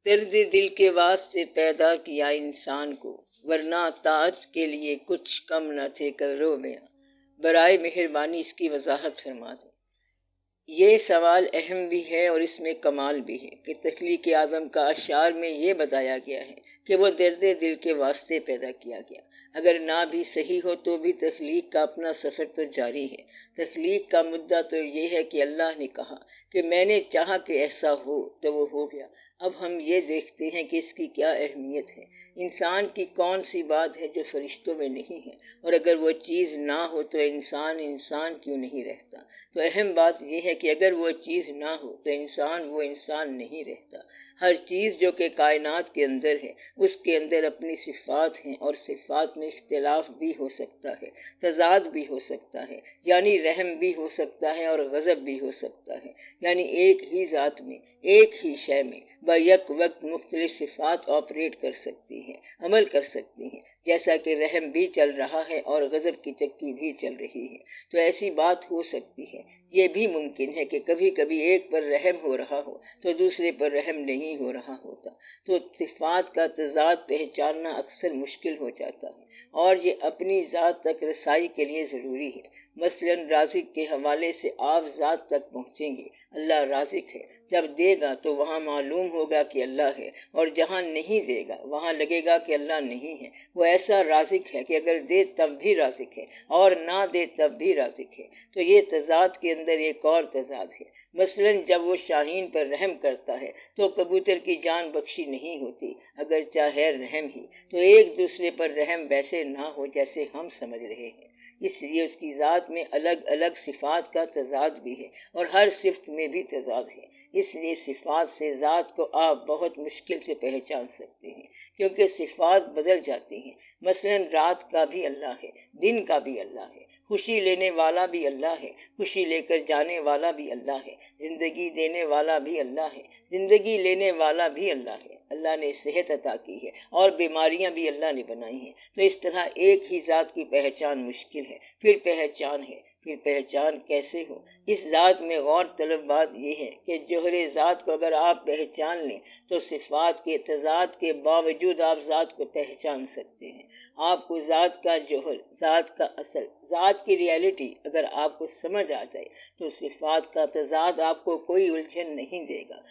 درد دل کے واسطے پیدا کیا انسان کو، ورنہ طاعت کے لیے کچھ کم نہ تھے کرو میاں، برائے مہربانی اس کی وضاحت فرما دیں۔ یہ سوال اہم بھی ہے اور اس میں کمال بھی ہے کہ تخلیق آدم کا اشعار میں یہ بتایا گیا ہے کہ وہ درد دل کے واسطے پیدا کیا گیا۔ اگر نہ بھی صحیح ہو تو بھی تخلیق کا اپنا سفر تو جاری ہے۔ تخلیق کا مدعا تو یہ ہے کہ اللہ نے کہا کہ میں نے چاہا کہ ایسا ہو تو وہ ہو گیا۔ اب ہم یہ دیکھتے ہیں کہ اس کی کیا اہمیت ہے۔ انسان کی کون سی بات ہے جو فرشتوں میں نہیں ہے، اور اگر وہ چیز نہ ہو تو انسان انسان کیوں نہیں رہتا؟ تو اہم بات یہ ہے کہ اگر وہ چیز نہ ہو تو انسان وہ انسان نہیں رہتا۔ ہر چیز جو کہ کائنات کے اندر ہے، اس کے اندر اپنی صفات ہیں، اور صفات میں اختلاف بھی ہو سکتا ہے، تضاد بھی ہو سکتا ہے، یعنی رحم بھی ہو سکتا ہے اور غضب بھی ہو سکتا ہے، یعنی ایک ہی ذات میں، ایک ہی شے میں بیک وقت مختلف صفات آپریٹ کر سکتی ہیں، عمل کر سکتی ہیں، جیسا کہ رحم بھی چل رہا ہے اور غضب کی چکی بھی چل رہی ہے۔ تو ایسی بات ہو سکتی ہے۔ یہ بھی ممکن ہے کہ کبھی کبھی ایک پر رحم ہو رہا ہو تو دوسرے پر رحم نہیں ہو رہا ہوتا۔ تو صفات کا تضاد پہچاننا اکثر مشکل ہو جاتا ہے، اور یہ اپنی ذات تک رسائی کے لیے ضروری ہے۔ مثلا رازق کے حوالے سے آپ ذات تک پہنچیں گے، اللہ رازق ہے، جب دے گا تو وہاں معلوم ہوگا کہ اللہ ہے، اور جہاں نہیں دے گا وہاں لگے گا کہ اللہ نہیں ہے۔ وہ ایسا رازق ہے کہ اگر دے تب بھی رازق ہے اور نہ دے تب بھی رازق ہے۔ تو یہ تضاد کے اندر ایک اور تضاد ہے۔ مثلا جب وہ شاہین پر رحم کرتا ہے تو کبوتر کی جان بخشی نہیں ہوتی، اگر چاہے رحم ہی، تو ایک دوسرے پر رحم ویسے نہ ہو جیسے ہم سمجھ رہے ہیں۔ اس لیے اس کی ذات میں الگ الگ صفات کا تضاد بھی ہے، اور ہر صفت میں بھی تضاد ہے۔ اس لیے صفات سے ذات کو آپ بہت مشکل سے پہچان سکتے ہیں، کیونکہ صفات بدل جاتی ہیں۔ مثلا رات کا بھی اللہ ہے، دن کا بھی اللہ ہے، خوشی لینے والا بھی اللہ ہے، خوشی لے کر جانے والا بھی اللہ ہے، زندگی دینے والا بھی اللہ ہے، زندگی لینے والا بھی اللہ ہے۔ اللہ نے صحت عطا کی ہے اور بیماریاں بھی اللہ نے بنائی ہیں۔ تو اس طرح ایک ہی ذات کی پہچان مشکل ہے، پھر پہچان کیسے ہو؟ اس ذات میں غور طلب بات یہ ہے کہ جوہر ذات کو اگر آپ پہچان لیں تو صفات کے تضاد کے باوجود آپ ذات کو پہچان سکتے ہیں۔ آپ کو ذات کا جوہر، ذات کا اصل، ذات کی ریالٹی اگر آپ کو سمجھ آ جائے تو صفات کا تضاد آپ کو کوئی الجھن نہیں دے گا۔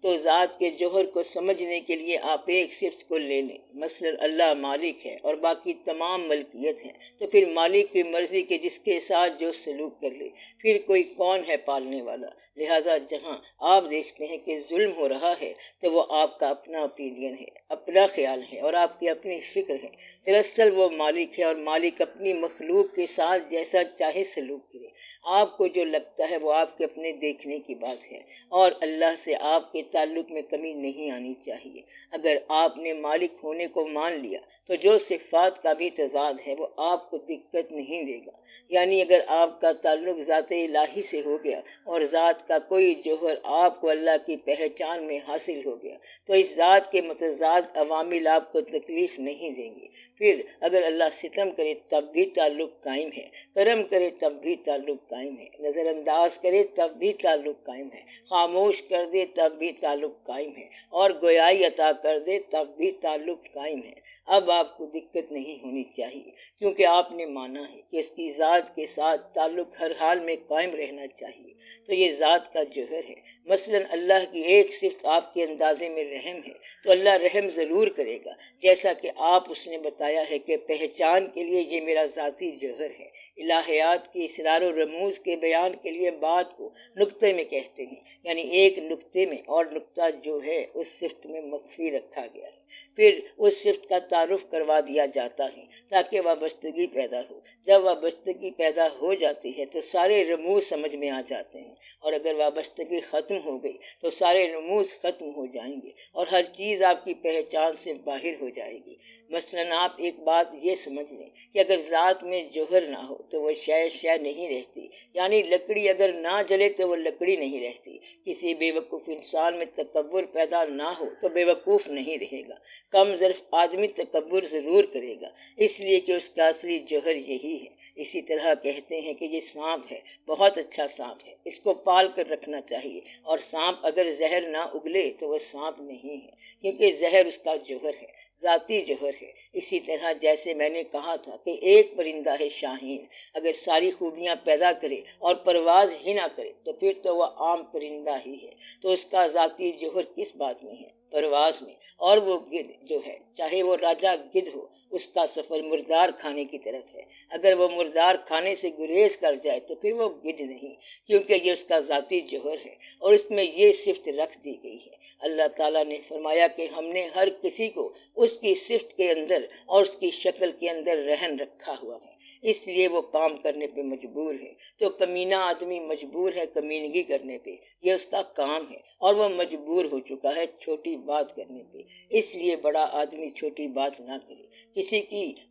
تو ذات کے جوہر کو سمجھنے کے لیے آپ ایک صفت کو لے لیں، مثلا اللہ مالک ہے اور باقی تمام ملکیت ہیں، تو پھر مالک کی مرضی کے جس کے ساتھ جو سلوک کر لے۔ پھر کوئی کون ہے پالنے والا؟ لہٰذا جہاں آپ دیکھتے ہیں کہ ظلم ہو رہا ہے تو وہ آپ کا اپنا اوپینین ہے، اپنا خیال ہے اور آپ کی اپنی فکر ہے۔ دراصل وہ مالک ہے، اور مالک اپنی مخلوق کے ساتھ جیسا چاہے سلوک کرے۔ آپ کو جو لگتا ہے وہ آپ کے اپنے دیکھنے کی بات ہے، اور اللہ سے آپ کے تعلق میں کمی نہیں آنی چاہیے۔ اگر آپ نے مالک ہونے کو مان لیا تو جو صفات کا بھی تضاد ہے وہ آپ کو دقت نہیں دے گا۔ یعنی اگر آپ کا تعلق ذات الہی سے ہو گیا اور ذات کا کوئی جوہر آپ کو اللہ کی پہچان میں حاصل ہو گیا تو اس ذات کے متضاد عوامل آپ کو تکلیف نہیں دیں گے۔ پھر اگر اللہ ستم کرے تب بھی تعلق قائم ہے، کرم کرے تب بھی تعلق قائم ہے، نظر انداز کرے تب بھی تعلق قائم ہے، خاموش کر دے تب بھی تعلق قائم ہے، اور گویائی عطا کر دے تب بھی تعلق قائم ہے۔ اب آپ کو دقت نہیں ہونی چاہیے، کیونکہ آپ نے مانا ہے کہ اس کی ذات کے ساتھ تعلق ہر حال میں قائم رہنا چاہیے۔ تو یہ ذات کا جوہر ہے۔ مثلا اللہ کی ایک صفت آپ کے اندازے میں رحم ہے تو اللہ رحم ضرور کرے گا، جیسا کہ آپ اس نے بتایا ہے کہ پہچان کے لیے یہ میرا ذاتی جوہر ہے۔ الہیات کی اسرار و رموز کے بیان کے لیے بات کو نقطے میں کہتے ہیں، یعنی ایک نقطے میں، اور نقطہ جو ہے اس صفت میں مخفی رکھا گیا ہے۔ پھر اس صفت کا تعارف کروا دیا جاتا ہے تاکہ وابستگی پیدا ہو۔ جب وابستگی پیدا ہو جاتی ہے تو سارے رموز سمجھ میں آ جاتے ہیں، اور اگر وابستگی ختم ہو گئی تو سارے رموز ختم ہو جائیں گے اور ہر چیز آپ کی پہچان سے باہر ہو جائے گی۔ مثلا آپ ایک بات یہ سمجھ لیں کہ اگر ذات میں جوہر نہ ہو تو وہ شے نہیں رہتی، یعنی لکڑی اگر نہ جلے تو وہ لکڑی نہیں رہتی۔ کسی بے وقوف انسان میں تکبر پیدا نہ ہو تو بے وقوف نہیں رہے گا۔ کم ظرف آدمی تکبر ضرور کرے گا، اس لیے کہ اس کا اصلی جوہر یہی ہے۔ اسی طرح کہتے ہیں کہ یہ سانپ ہے، بہت اچھا سانپ ہے، اس کو پال کر رکھنا چاہیے، اور سانپ اگر زہر نہ اگلے تو وہ سانپ نہیں ہے، کیونکہ زہر اس کا جوہر ہے، ذاتی جوہر ہے۔ اسی طرح جیسے میں نے کہا تھا کہ ایک پرندہ ہے شاہین، اگر ساری خوبیاں پیدا کرے اور پرواز ہی نہ کرے تو پھر تو وہ عام پرندہ ہی ہے، تو اس کا ذاتی جوہر کس بات میں ہے؟ پرواز میں۔ اور وہ گدھ جو ہے، چاہے وہ راجہ گدھ ہو، اس کا سفر مردار کھانے کی طرف ہے، اگر وہ مردار کھانے سے گریز کر جائے تو پھر وہ گدھ نہیں، کیونکہ یہ اس کا ذاتی جوہر ہے اور اس میں یہ صفت رکھ دی گئی ہے۔ اللہ تعالیٰ نے فرمایا کہ ہم نے ہر کسی کو اس کی صفت کے اندر اور اس کی شکل کے اندر رہن رکھا ہوا ہے، اس لیے وہ کام کرنے پہ مجبور ہے۔ تو کمینہ آدمی مجبور ہے کمینگی کرنے پہ، یہ اس کا کام ہے، اور وہ مجبور ہو چکا ہے چھوٹی بات کرنے پہ، اس لیے بڑا آدمی چھوٹی بات نہ کرے۔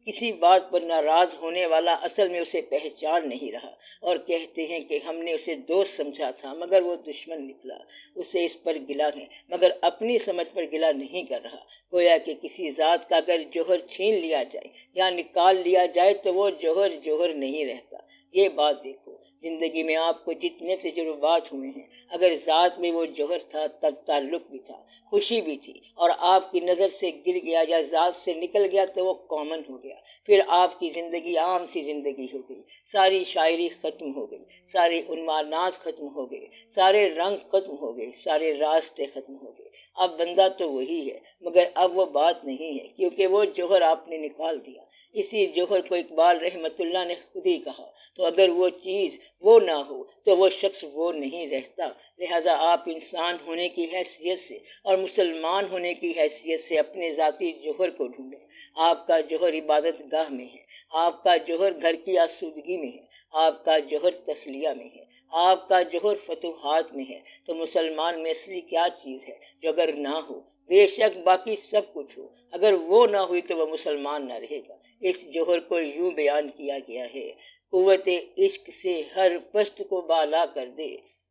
کسی بات پر ناراض ہونے والا اصل میں اسے پہچان نہیں رہا، اور کہتے ہیں کہ ہم نے اسے دوست سمجھا تھا مگر وہ دشمن نکلا، اسے اس پر گلہ ہے مگر اپنی سمجھ پر گلہ نہیں کر رہا۔ گویا کہ کسی ذات کا اگر جوہر چھین لیا جائے یا نکال لیا جائے تو وہ جوہر نہیں رہتا۔ یہ بات دیکھو، زندگی میں آپ کو جتنے تجربات ہوئے ہیں، اگر ذات میں وہ جوہر تھا تب تعلق بھی تھا، خوشی بھی تھی، اور آپ کی نظر سے گر گیا یا ذات سے نکل گیا تو وہ کامن ہو گیا، پھر آپ کی زندگی عام سی زندگی ہو گئی، ساری شاعری ختم ہو گئی، سارے عنوانات ختم ہو گئے، سارے رنگ ختم ہو گئے، سارے راستے ختم ہو گئے۔ اب بندہ تو وہی ہے مگر اب وہ بات نہیں ہے، کیونکہ وہ جوہر آپ نے نکال دیا۔ اسی جوہر کو اقبال رحمت اللہ نے خود ہی کہا، تو اگر وہ چیز وہ نہ ہو تو وہ شخص وہ نہیں رہتا۔ لہذا آپ انسان ہونے کی حیثیت سے اور مسلمان ہونے کی حیثیت سے اپنے ذاتی جوہر کو ڈھونڈیں۔ آپ کا جوہر عبادت گاہ میں ہے، آپ کا جوہر گھر کی آسودگی میں ہے، آپ کا جوہر تخلیہ میں ہے، آپ کا جوہر فتوحات میں ہے۔ تو مسلمان میں اصلی کیا چیز ہے جو اگر نہ ہو، بے شک باقی سب کچھ ہو، اگر وہ نہ ہوئی تو وہ مسلمان نہ رہے گا۔ اس جوہر کو یوں بیان کیا گیا ہے، قوت عشق سے ہر پست کو بالا کر دے،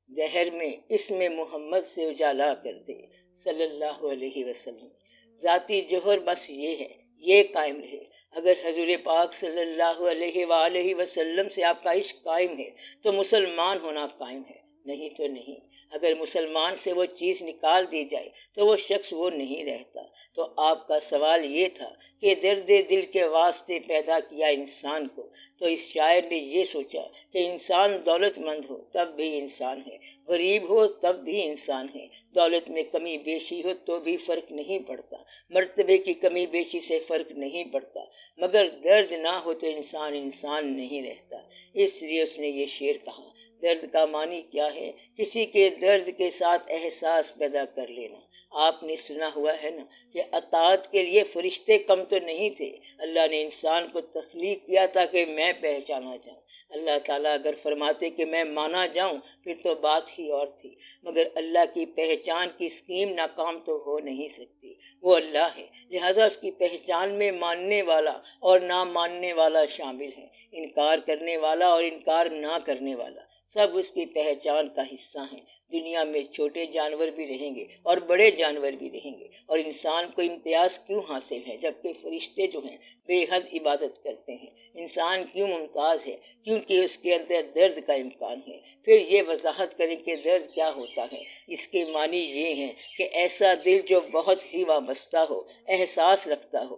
دہر میں اسم محمد سے اجالا کر دے، صلی اللہ علیہ وسلم۔ ذاتی جوہر بس یہ ہے، یہ قائم رہے۔ اگر حضور پاک صلی اللہ علیہ وآلہ وسلم سے آپ کا عشق قائم ہے تو مسلمان ہونا قائم ہے، نہیں تو نہیں۔ اگر مسلمان سے وہ چیز نکال دی جائے تو وہ شخص وہ نہیں رہتا۔ تو آپ کا سوال یہ تھا کہ درد دل کے واسطے پیدا کیا انسان کو، تو اس شاعر نے یہ سوچا کہ انسان دولت مند ہو تب بھی انسان ہے، غریب ہو تب بھی انسان ہے، دولت میں کمی بیشی ہو تو بھی فرق نہیں پڑتا، مرتبے کی کمی بیشی سے فرق نہیں پڑتا، مگر درد نہ ہو تو انسان نہیں رہتا۔ اس لیے اس نے یہ شعر کہا۔ درد کا معنی کیا ہے؟ کسی کے درد کے ساتھ احساس پیدا کر لینا۔ آپ نے سنا ہوا ہے نا کہ اطاعت کے لیے فرشتے کم تو نہیں تھے، اللہ نے انسان کو تخلیق کیا تاکہ میں پہچانا جاؤں۔ اللہ تعالیٰ اگر فرماتے کہ میں مانا جاؤں پھر تو بات ہی اور تھی، مگر اللہ کی پہچان کی اسکیم ناکام تو ہو نہیں سکتی، وہ اللہ ہے، لہٰذا اس کی پہچان میں ماننے والا اور نہ ماننے والا شامل ہے، انکار کرنے والا اور انکار نہ کرنے والا، سب اس کی پہچان کا حصہ ہیں۔ دنیا میں چھوٹے جانور بھی رہیں گے اور بڑے جانور بھی رہیں گے، اور انسان کو امتیاز کیوں حاصل ہے جبکہ فرشتے جو ہیں بے حد عبادت کرتے ہیں؟ انسان کیوں ممتاز ہے؟ کیونکہ اس کے اندر درد کا امکان ہے۔ پھر یہ وضاحت کریں کہ درد کیا ہوتا ہے۔ اس کے معنی یہ ہیں کہ ایسا دل جو بہت ہی وابستہ ہو، احساس رکھتا ہو،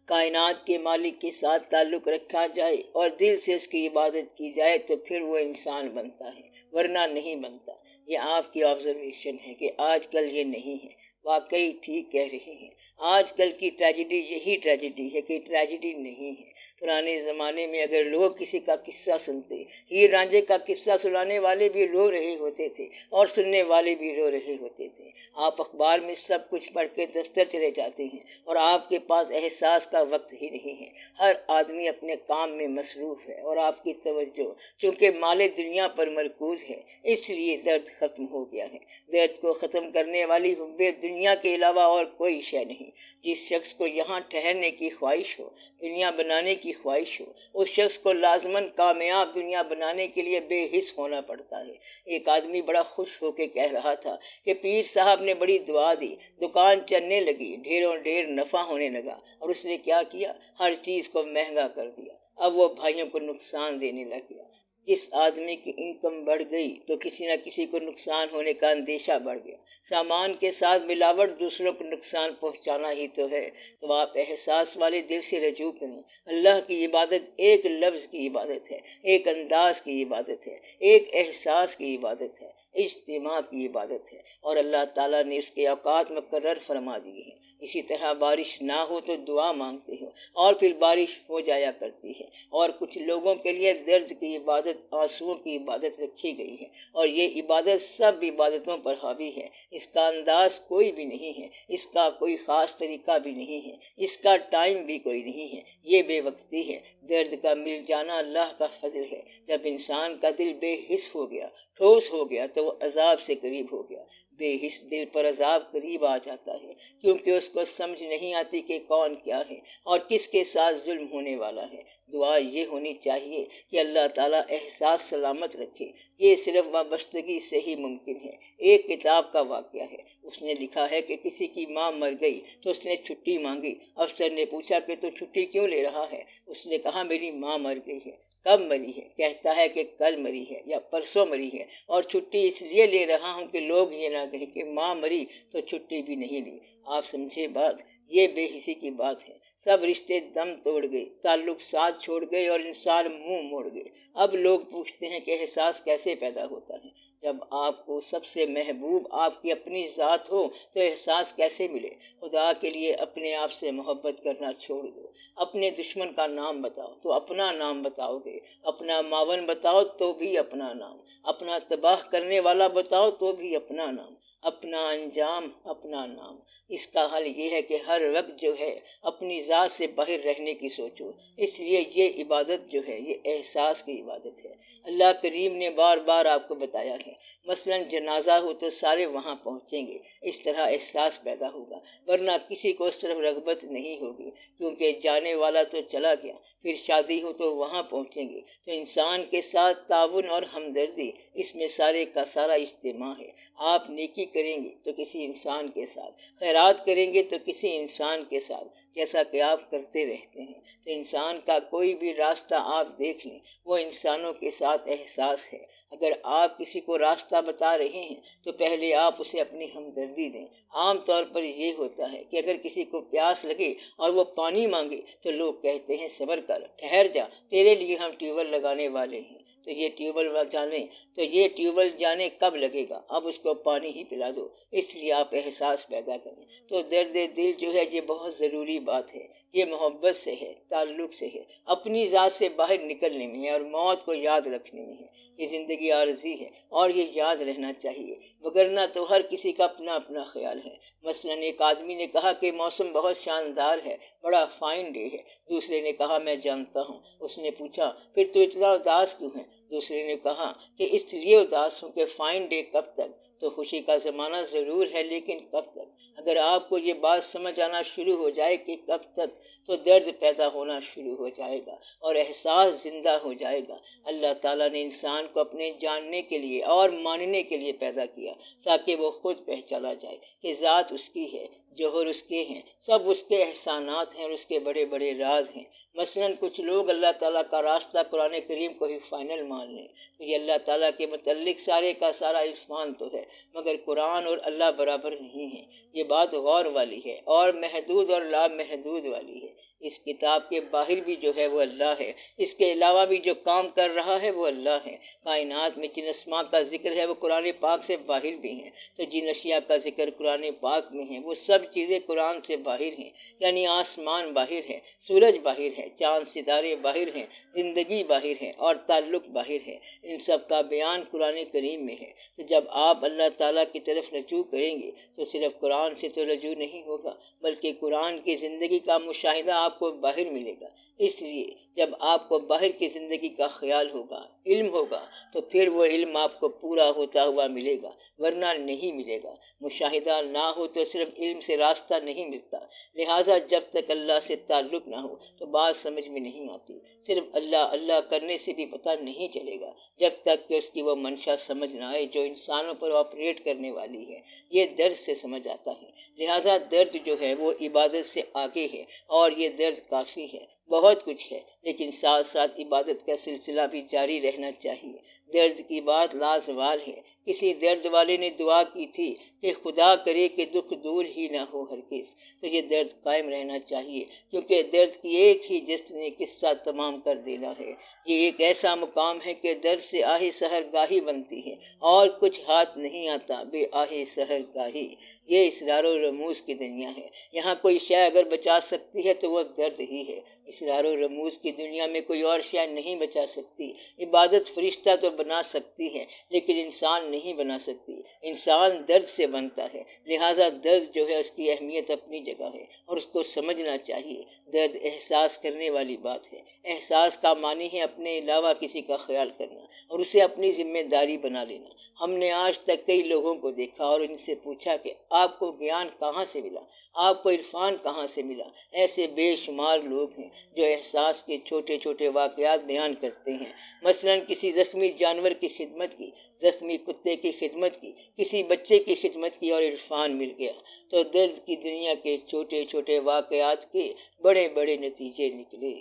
کائنات کے مالک کے ساتھ تعلق رکھا جائے اور دل سے اس کی عبادت کی جائے تو پھر وہ انسان بنتا ہے، ورنہ نہیں بنتا۔ یہ آپ کی آبزرویشن ہے کہ آج کل یہ نہیں ہے، واقعی ٹھیک کہہ رہے ہیں۔ آج کل کی ٹریجڈی یہی ٹریجڈی ہے کہ ٹریجڈی نہیں ہے۔ پرانے زمانے میں اگر لوگ کسی کا قصہ سنتے، ہیر رانجھے کا قصہ سنانے والے بھی رو رہے ہوتے تھے اور سننے والے بھی رو رہے ہوتے تھے۔ آپ اخبار میں سب کچھ پڑھ کے دفتر چلے جاتے ہیں اور آپ کے پاس احساس کا وقت ہی نہیں ہے، ہر آدمی اپنے کام میں مصروف ہے اور آپ کی توجہ چونکہ مال دنیا پر مرکوز ہے، اس لیے درد ختم ہو گیا ہے۔ درد کو ختم کرنے والی حب دنیا کے علاوہ اور کوئی شے نہیں۔ جس شخص کو یہاں ٹھہرنے کی خواہش ہو، دنیا بنانے کی خواہش ہو، اس شخص کو لازماً کامیاب دنیا بنانے کے لیے بے حس ہونا پڑتا ہے۔ ایک آدمی بڑا خوش ہو کے کہہ رہا تھا کہ پیر صاحب نے بڑی دعا دی، دکان چلنے لگی، ڈھیروں ڈھیر نفع ہونے لگا، اور اس نے کیا کیا؟ ہر چیز کو مہنگا کر دیا، اب وہ بھائیوں کو نقصان دینے لگ گیا۔ جس آدمی کی انکم بڑھ گئی تو کسی نہ کسی کو نقصان ہونے کا اندیشہ بڑھ گیا۔ سامان کے ساتھ ملاوٹ دوسروں کو نقصان پہنچانا ہی تو ہے۔ تو آپ احساس والے دل سے رجوع کریں۔ اللہ کی عبادت ایک لفظ کی عبادت ہے، ایک انداز کی عبادت ہے، ایک احساس کی عبادت ہے، اجتماع کی عبادت ہے، اور اللہ تعالیٰ نے اس کے اوقات مقرر فرما دیے ہیں۔ اسی طرح بارش نہ ہو تو دعا مانگتے ہو اور پھر بارش ہو جایا کرتی ہے۔ اور کچھ لوگوں کے لیے درد کی عبادت، آنسوؤں کی عبادت رکھی گئی ہے، اور یہ عبادت سب عبادتوں پر حاوی ہے۔ اس کا انداز کوئی بھی نہیں ہے، اس کا کوئی خاص طریقہ بھی نہیں ہے، اس کا ٹائم بھی کوئی نہیں ہے، یہ بے وقتی ہے۔ درد کا مل جانا اللہ کا فضل ہے۔ جب انسان کا دل بے حس ہو گیا، ٹھوس ہو گیا، تو وہ عذاب سے قریب ہو گیا۔ بے حس دل پر عذاب قریب آ جاتا ہے، کیونکہ اس کو سمجھ نہیں آتی کہ کون کیا ہے اور کس کے ساتھ ظلم ہونے والا ہے۔ دعا یہ ہونی چاہیے کہ اللہ تعالیٰ احساس سلامت رکھے۔ یہ صرف وابستگی سے ہی ممکن ہے۔ ایک کتاب کا واقعہ ہے، اس نے لکھا ہے کہ کسی کی ماں مر گئی تو اس نے چھٹی مانگی۔ افسر نے پوچھا کہ تو چھٹی کیوں لے رہا ہے؟ اس نے کہا میری ماں مر گئی ہے۔ کب مری ہے؟ کہتا ہے کہ کل مری ہے یا پرسوں مری ہے، اور چھٹی اس لیے لے رہا ہوں کہ لوگ یہ نہ کہیں کہ ماں مری تو چھٹی بھی نہیں لی۔ آپ سمجھے بات؟ یہ بے حسی کی بات ہے۔ سب رشتے دم توڑ گئے، تعلق ساتھ چھوڑ گئے اور انسان منہ موڑ گئے۔ اب لوگ پوچھتے ہیں کہ احساس کیسے پیدا ہوتا ہے؟ جب آپ کو سب سے محبوب آپ کی اپنی ذات ہو تو احساس کیسے ملے؟ خدا کے لیے اپنے آپ سے محبت کرنا چھوڑ دو۔ اپنے دشمن کا نام بتاؤ تو اپنا نام بتاؤ گے، اپنا معاون بتاؤ تو بھی اپنا نام، اپنا تباہ کرنے والا بتاؤ تو بھی اپنا نام، اپنا انجام اپنا نام۔ اس کا حل یہ ہے کہ ہر وقت جو ہے اپنی ذات سے باہر رہنے کی سوچو۔ اس لیے یہ عبادت جو ہے یہ احساس کی عبادت ہے۔ اللہ کریم نے بار بار آپ کو بتایا ہے، مثلا جنازہ ہو تو سارے وہاں پہنچیں گے، اس طرح احساس پیدا ہوگا، ورنہ کسی کو اس طرف رغبت نہیں ہوگی، کیونکہ جانے والا تو چلا گیا۔ پھر شادی ہو تو وہاں پہنچیں گے۔ تو انسان کے ساتھ تعاون اور ہمدردی، اس میں سارے کا سارا اجتماع ہے۔ آپ نیکی کریں گے تو کسی انسان کے ساتھ، خیرات کریں گے تو کسی انسان کے ساتھ، جیسا کہ آپ کرتے رہتے ہیں۔ تو انسان کا کوئی بھی راستہ آپ دیکھ لیں، وہ انسانوں کے ساتھ احساس ہے۔ اگر آپ کسی کو راستہ بتا رہے ہیں تو پہلے آپ اسے اپنی ہمدردی دیں۔ عام طور پر یہ ہوتا ہے کہ اگر کسی کو پیاس لگے اور وہ پانی مانگے تو لوگ کہتے ہیں صبر کر، ٹھہر جا، تیرے لیے ہم ٹیوب ویل لگانے والے ہیں۔ تو یہ ٹیوب ویل جانے کب لگے گا، اب اس کو پانی ہی پلا دو۔ اس لیے آپ احساس پیدا کریں۔ تو درد دل جو ہے یہ بہت ضروری بات ہے۔ یہ محبت سے ہے، تعلق سے ہے، اپنی ذات سے باہر نکلنے میں ہے اور موت کو یاد رکھنے میں ہے۔ یہ زندگی عارضی ہے اور یہ یاد رہنا چاہیے، وگرنہ تو ہر کسی کا اپنا اپنا خیال ہے۔ مثلا ایک آدمی نے کہا کہ موسم بہت شاندار ہے، بڑا فائن ڈے ہے۔ دوسرے نے کہا میں جانتا ہوں۔ اس نے پوچھا پھر تو اتنا اداس کیوں ہے؟ دوسرے نے کہا کہ اس لیے اداس ہوں کہ فائن ڈے کب تک؟ تو خوشی کا زمانہ ضرور ہے، لیکن کب تک؟ اگر آپ کو یہ بات سمجھ آنا شروع ہو جائے کہ کب تک، تو درد پیدا ہونا شروع ہو جائے گا اور احساس زندہ ہو جائے گا۔ اللہ تعالیٰ نے انسان کو اپنے جاننے کے لیے اور ماننے کے لیے پیدا کیا، تاکہ وہ خود پہچانا جائے کہ ذات اس کی ہے، جوہر اس کے ہیں، سب اس کے احسانات ہیں اور اس کے بڑے بڑے راز ہیں۔ مثلا کچھ لوگ اللہ تعالیٰ کا راستہ قرآن کریم کو ہی فائنل مان لیں، تو یہ اللہ تعالیٰ کے متعلق سارے کا سارا عرفان تو ہے، مگر قرآن اور اللہ برابر نہیں ہے۔ یہ بات غور والی ہے اور محدود اور لامحدود والی ہے۔ اس کتاب کے باہر بھی جو ہے وہ اللہ ہے، اس کے علاوہ بھی جو کام کر رہا ہے وہ اللہ ہے۔ کائنات میں جن اسماء کا ذکر ہے وہ قرآن پاک سے باہر بھی ہیں، تو جن اشیاء کا ذکر قرآن پاک میں ہے وہ سب چیزیں قرآن سے باہر ہیں۔ یعنی آسمان باہر ہے، سورج باہر ہے، چاند ستارے باہر ہیں، زندگی باہر ہے اور تعلق باہر ہے۔ ان سب کا بیان قرآن کریم میں ہے۔ تو جب آپ اللہ تعالیٰ کی طرف رجوع کریں گے تو صرف قرآن سے تو رجوع نہیں ہوگا، بلکہ قرآن کی زندگی کا مشاہدہ آپ کو باہر ملے گا۔ اس لیے جب آپ کو باہر کی زندگی کا خیال ہوگا، علم ہوگا، تو پھر وہ علم آپ کو پورا ہوتا ہوا ملے گا، ورنہ نہیں ملے گا۔ مشاہدہ نہ ہو تو صرف علم سے راستہ نہیں ملتا، لہٰذا جب تک اللہ سے تعلق نہ ہو تو بات سمجھ میں نہیں آتی۔ صرف اللہ اللہ کرنے سے بھی پتہ نہیں چلے گا جب تک کہ اس کی وہ منشا سمجھ نہ آئے جو انسانوں پر آپریٹ کرنے والی ہے۔ یہ درد سے سمجھ آتا ہے، لہٰذا درد جو ہے وہ عبادت سے آگے ہے اور یہ درد کافی ہے۔ بہت کچھ ہے، لیکن ساتھ ساتھ عبادت کا سلسلہ بھی جاری رہنا چاہیے۔ درد کی بات لازوال ہے۔ کسی درد والے نے دعا کی تھی کہ خدا کرے کہ دکھ دور ہی نہ ہو ہرگز، تو یہ درد قائم رہنا چاہیے، کیونکہ درد کی ایک ہی جست نے قصہ تمام کر دینا ہے۔ یہ ایک ایسا مقام ہے کہ درد سے آہ سحر گاہی بنتی ہے، اور کچھ ہاتھ نہیں آتا بے آہ سحر گاہی۔ یہ اسرار و رموز کی دنیا ہے۔ یہاں کوئی شے اگر بچا سکتی ہے تو وہ درد ہی ہے۔ اسرار و رموز کی دنیا میں کوئی اور شے نہیں بچا سکتی۔ عبادت فرشتہ تو بنا سکتی ہے، لیکن انسان نہیں بنا سکتی۔ انسان درد سے بنتا ہے، لہٰذا درد جو ہے اس کی اہمیت اپنی جگہ ہے اور اس کو سمجھنا چاہیے۔ درد احساس کرنے والی بات ہے۔ احساس کا معنی ہے اپنے علاوہ کسی کا خیال کرنا اور اسے اپنی ذمہ داری بنا لینا۔ ہم نے آج تک کئی لوگوں کو دیکھا اور ان سے پوچھا کہ آپ کو گیان کہاں سے ملا، آپ کو عرفان کہاں سے ملا۔ ایسے بے شمار لوگ ہیں جو احساس کے چھوٹے چھوٹے واقعات بیان کرتے ہیں، مثلاً کسی زخمی جانور کی خدمت کی، زخمی کتے کی خدمت کی، کسی بچے کی خدمت کی اور عرفان مل گیا۔ تو درد کی دنیا کے چھوٹے چھوٹے واقعات کے بڑے بڑے نتیجے نکلے۔